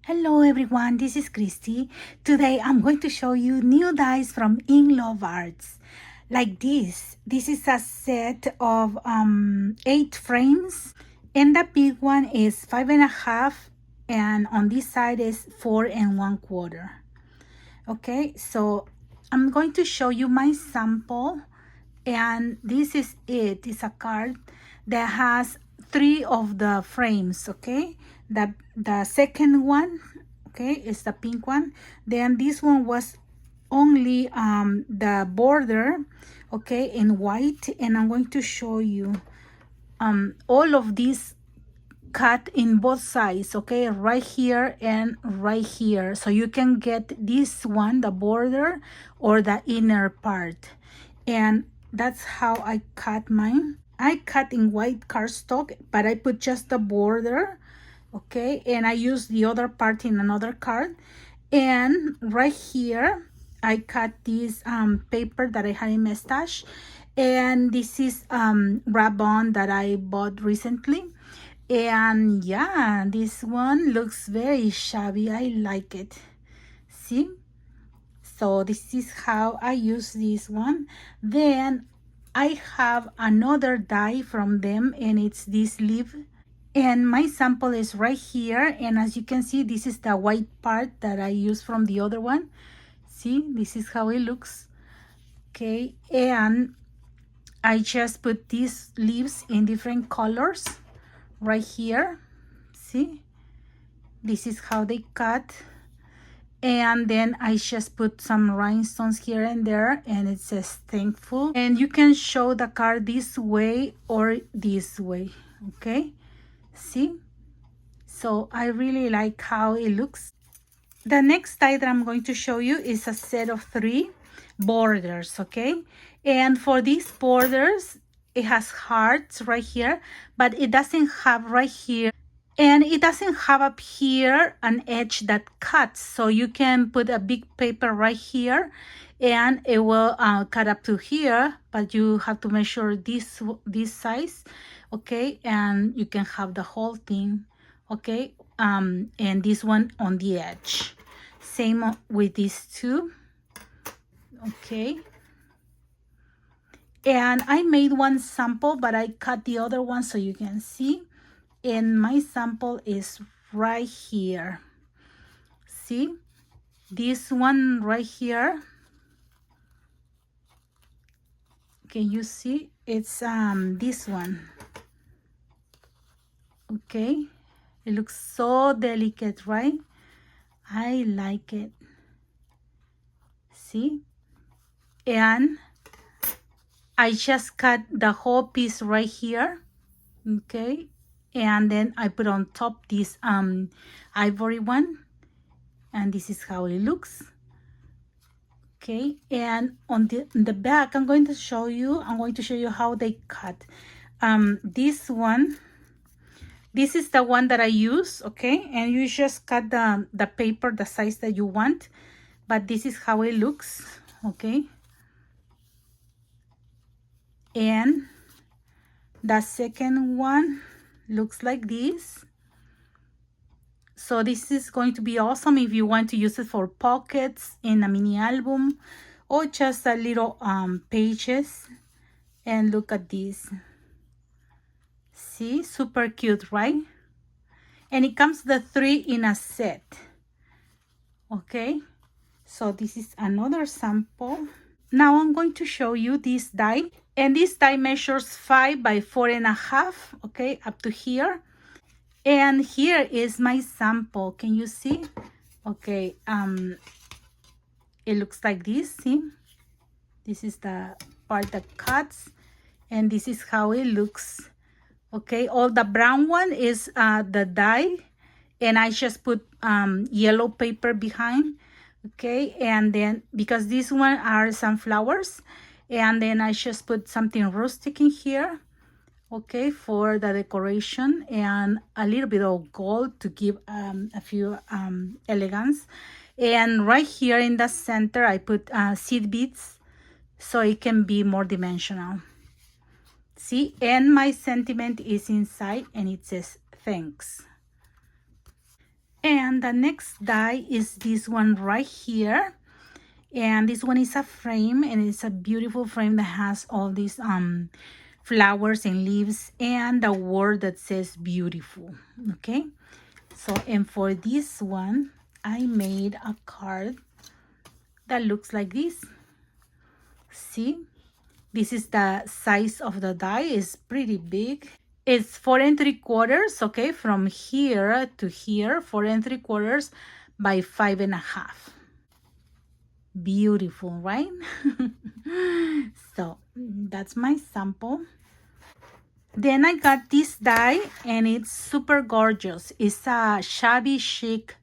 Hello everyone, this is Christy. Today I'm going to show you new dies from Inlovearts. Like this. This is a set of 8 frames, and the big one is 5.5, and on this side is 4 1/4. Okay, so I'm going to show you my sample, and this is it. It's a card that has 3 of the frames. Okay, the second one, okay, is the pink one. Then this one was only the border, okay, in white, and I'm going to show you all of these cut in both sides, okay, right here and right here, so you can get this one, the border or the inner part. And that's how I cut mine. I cut in white cardstock, but I put just the border, okay, and I use the other part in another card. And right here I cut this paper that I had in my stash, and this is Rabon that I bought recently. And yeah, this one looks very shabby. I like it. See? So this is how I use this one. Then I have another die from them, and it's this leaf. And my sample is right here. And as you can see, this is the white part that I used from the other one. See, this is how it looks. Okay, and I just put these leaves in different colors right here. See, this is how they cut. And then I just put some rhinestones here and there, and it says thankful. And you can show the card this way or this way. Okay, see, so I really like how it looks. The next die that I'm going to show you is a set of 3 borders. Okay, and for these borders, it has hearts right here, but it doesn't have right here, and it doesn't have up here an edge that cuts, so you can put a big paper right here and it will cut up to here, but you have to measure this size. Okay, and you can have the whole thing. Okay, and this one on the edge, same with these 2. Okay, and I made one sample, but I cut the other one so you can see. And my sample is right here. See, this one right here, can you see? It's this one. Okay, it looks so delicate, right? I like it. See, and I just cut the whole piece right here. Okay, and then I put on top this ivory one, and this is how it looks. Okay, and on the back, I'm going to show you how they cut. This one, this is the one that I use. Okay, and you just cut the paper the size that you want, but this is how it looks. Okay, and the second one looks like this. So this is going to be awesome if you want to use it for pockets in a mini album, or just a little pages. And look at this. See, super cute, right? And it comes the 3 in a set. Okay, so this is another sample. Now I'm going to show you this die, and this die measures 5 by 4.5. Okay, up to here. And here is my sample. Can you see? Okay, it looks like this. See, this is the part that cuts, and this is how it looks. Okay, all the brown one is the die, and I just put yellow paper behind. Okay, and then because this one are sunflowers, and then I just put something rustic in here. Okay, for the decoration, and a little bit of gold to give a few elegance. And right here in the center, I put seed beads so it can be more dimensional. See, and my sentiment is inside, and it says thanks. And the next die is this one right here. And this one is a frame, and it's a beautiful frame that has all these flowers and leaves and the word that says beautiful. Okay, so and for this one I made a card that looks like this. See, this is the size of the die. It's pretty big. It's 4 3/4, okay, from here to here, 4 3/4 by 5.5. Beautiful, right? So that's my sample. Then I got this die, and it's super gorgeous. It's a shabby chic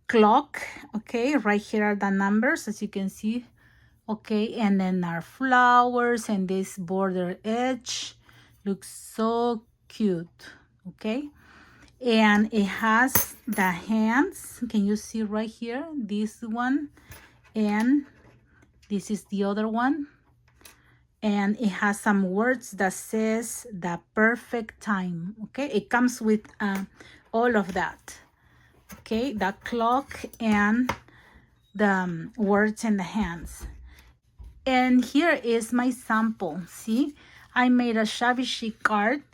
clock. Okay, right here are the numbers, as you can see. Okay, and then our flowers and this border edge looks so cute. Okay, and it has the hands. Can you see right here? This one, and this is the other one. And it has some words that says the perfect time. Okay, it comes with all of that. Okay, the clock and the words and the hands. And here is my sample. See, I made a shabby chic card,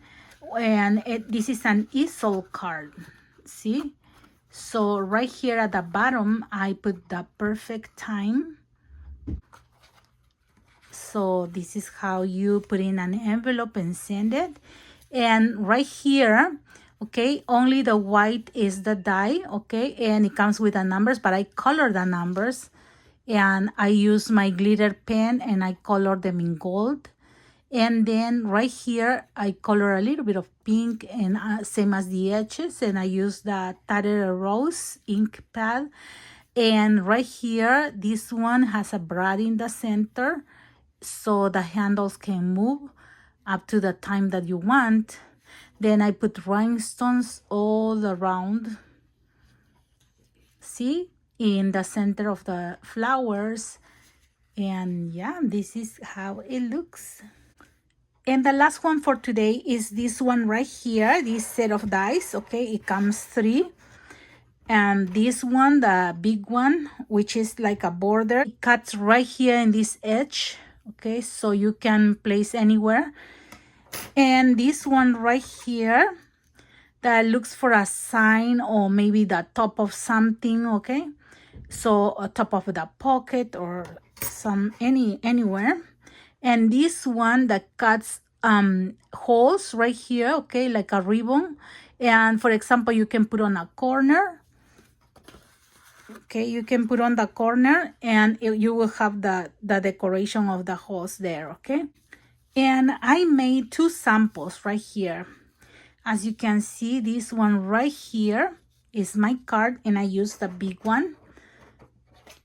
and this is an easel card. See, so right here at the bottom I put the perfect time. So this is how you put in an envelope and send it. And right here, okay, only the white is the die, okay, and it comes with the numbers, but I color the numbers, and I use my glitter pen and I color them in gold. And then right here I color a little bit of pink, and same as the edges, and I use the Tattered Rose ink pad. And right here, this one has a brad in the center, so the handles can move up to the time that you want. Then I put rhinestones all around, see, in the center of the flowers. And yeah, this is how it looks. And the last one for today is this one right here, this set of dies. Okay, it comes 3. And this one, the big one, which is like a border, it cuts right here in this edge. Okay, so you can place anywhere. And this one right here that looks for a sign, or maybe the top of something. Okay, so a top of the pocket or anywhere. And this one that cuts holes right here, okay, like a ribbon. And for example, you can put on a corner. Okay, you can put on the corner, and you will have the decoration of the holes there. Okay, and I made 2 samples right here. As you can see, this one right here is my card, and I used the big one.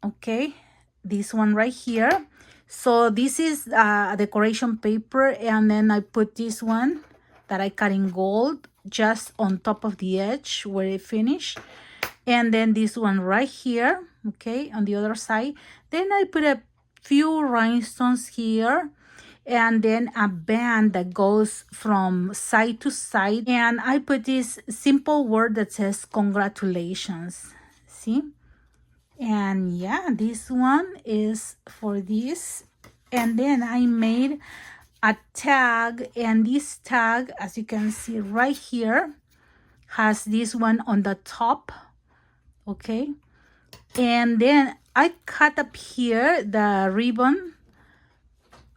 Okay, this one right here. So this is a decoration paper, and then I put this one that I cut in gold just on top of the edge where it finished. And then this one right here, okay, on the other side. Then I put a few rhinestones here, and then a band that goes from side to side. And I put this simple word that says congratulations. See? And yeah, this one is for this. And then I made a tag, and this tag, as you can see right here, has this one on the top. Okay, and then I cut up here the ribbon.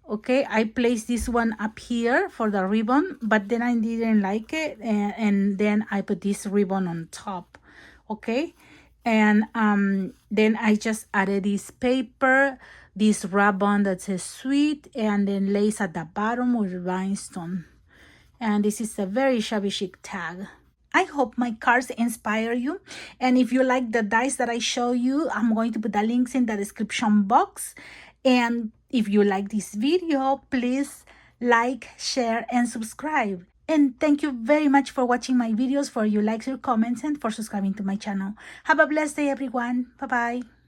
Okay, I placed this one up here for the ribbon, but then I didn't like it, and then I put this ribbon on top. Okay, and then I just added this paper, this ribbon that says sweet, and then lace at the bottom with rhinestone. And this is a very shabby chic tag. I hope my cards inspire you. And if you like the dies that I show you, I'm going to put the links in the description box. And if you like this video, please like, share, and subscribe. And thank you very much for watching my videos, for your likes, your comments, and for subscribing to my channel. Have a blessed day, everyone. Bye-bye.